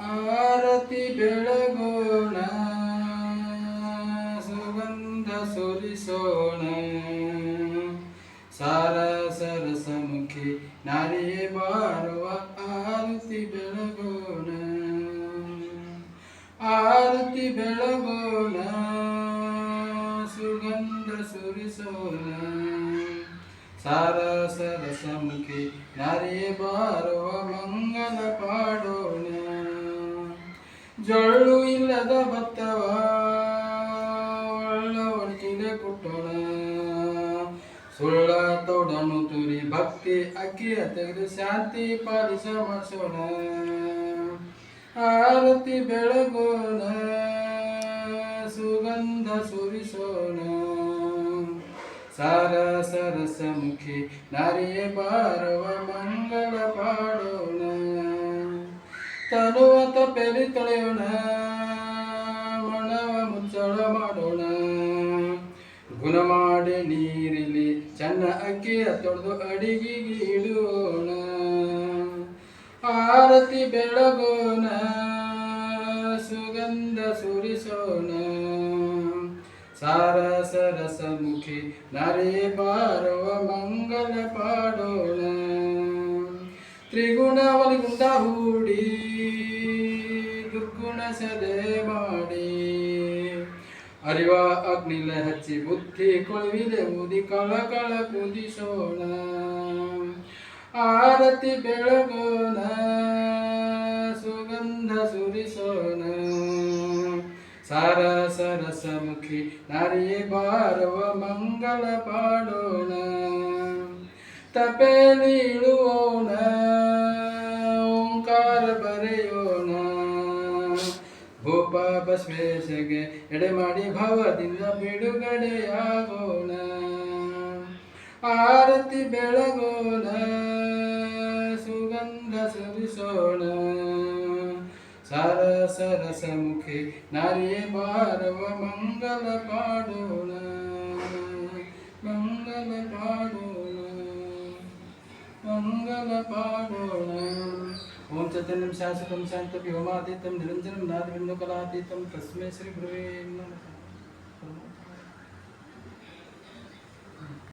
ಆರತಿ ಬೆಳಗೋಣ ಸುಗಂಧ ಸುರಿಸೋಣ ಸಾರ ಸರಸಮುಖಿ ನಾರಿಯೇ ಬಾರುವ ಆರತಿ ಬೆಳಗೋಣ ಆರತಿ ಬೆಳಗೋಣ ಸುಗಂಧ ಸುರಿಸೋಣ ಸಾರ ಸರಸಮುಖಿ ನಾರಿಯೇ ಬಾರುವ ಮಂಗಲ ಪಾಡೋಣ ಜೊಳ್ಳು ಇಲ್ಲದ ಭತ್ತವ ಒಳ್ಳೆ ಕುಟ್ಟೋಣ ಸುಳ್ಳ ತೋಡನು ತುರಿ ಭಕ್ತಿ ಅಕ್ಕಿಯ ತೆಗೆದು ಶಾಂತಿ ಪಾಲಿಸ ಮಾಡಿಸೋಣ ಆರತಿ ಬೆಳಗೋಣ ಸುಗಂಧ ಸುರಿಸೋಣ ಸಾರ ಸರಸಮುಖಿ ನಾರಿಯೇ ಬಾರವ ಮಂಗಳ ಪಾಡೋಣ ತನುವ ತಪ್ಪೆಲಿ ತೊಳೆಯೋಣ ಮಣವ ಮುಚ್ಚಳ ಮಾಡೋಣ ಗುಣ ಮಾಡಿ ನೀರಿಲಿ ಚೆನ್ನ ಅಕ್ಕಿಯ ತೊಳೆದು ಅಡಿಗೆಗೆ ಇಡೋಣ ಆರತಿ ಬೆಳಗೋಣ ಸುಗಂಧ ಸುರಿಸೋಣ ಸಾರ ಸರಸಮುಖಿ ನಾರಿಯೇ ಬಾರುವ ಮಂಗಲ ಪಾಡೋಣ ತ್ರಿಗುಣ ವಲಿಗುಂಡ ಹೂಡಿ ದುರ್ಗುಣ ಸದೆ ಮಾಡಿ ಅರಿವ ಅಗ್ನಿಲ ಹಚ್ಚಿ ಬುದ್ಧಿ ಕೊಳವಿಲೆ ಊದಿ ಕಳಕಳ ಕುದಿಸೋಣ ಆರತಿ ಬೆಳಗೋಣ ಸುಗಂಧ ಸುರಿಸೋಣ ಸಾರ ಸರಸಮುಖಿ ನಾರಿಯೇ ಬಾರವ ಮಂಗಲ ಪಾಡೋಣ ತಪೇಲಿ ಇಳುವೋಣ ಓಂಕಾರ ಬರೆಯೋಣ ಭೂಪ ಬಸವೇಶಗೆ ಎಡೆ ಮಾಡಿ ಭವದಿಂದ ಬಿಡುಗಡೆಯಾಗೋಣ ಆರತಿ ಬೆಳಗೋಣ ಸುಗಂಧ ಸುರಿಸೋಣ ಸಾರ ಸರಸಮುಖಿ ನಾರಿಯೇ ಬಾರವ ಮಂಗಲ ಪಾಡೋಣ ಮಂಗಲ ಪಾಡೋಣ ಮಂಗಲ ಪಾಡೋಣ ಓಂ ಚೈತನ್ಯಂ ಶಾಶ್ವತಂ ಶಾಂತಂ ವ್ಯೋಮಾತೀತಂ ನಿರಂಜನಂ ನಾದಬಿಂದು ಕಲಾತೀತಂ ತಸ್ಮೈ ಶ್ರೀ ಗುರುವೇ ನಮಃ.